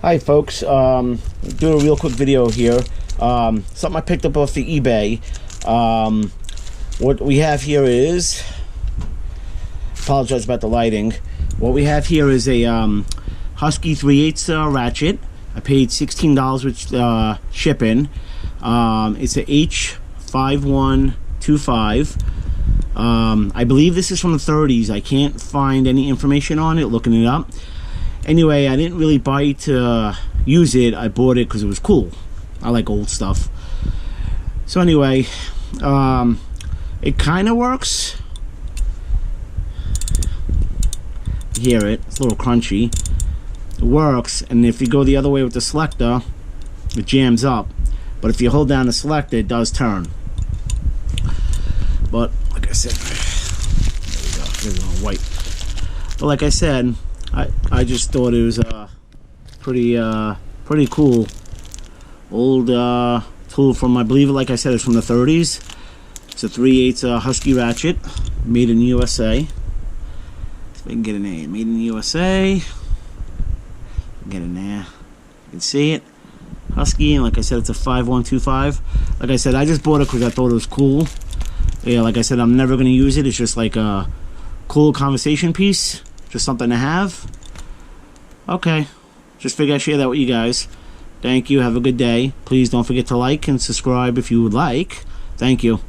Hi folks, doing a real quick video here. Something I picked up off the eBay. What we have here is, apologize about the lighting. What we have here is a Husky 3/8 ratchet. I paid $16 with shipping. It's a H5125. I believe this is from the 30s. I can't find any information on it looking it up. Anyway, I didn't really buy it to use it. I bought it because it was cool. I like old stuff. So anyway, it kind of works. You hear it. It's a little crunchy. It works, and if you go the other way with the selector, it jams up. But if you hold down the selector, it does turn. But like I said, there we go. There's a little white. But like I said, I just thought it was pretty cool old tool from, I believe, like I said, it's from the 30s. It's a 3/8 Husky ratchet, made in the USA. If I can get in there, made in the USA. Get in there, you can see it. Husky, and like I said, it's a 5125. Like I said, I just bought it because I thought it was cool. Yeah, like I said, I'm never gonna use it. It's just like a cool conversation piece. Just something to have. Okay, just figured I'd share that with you guys. Thank you, have a good day. Please don't forget to like and subscribe if you would like. Thank you.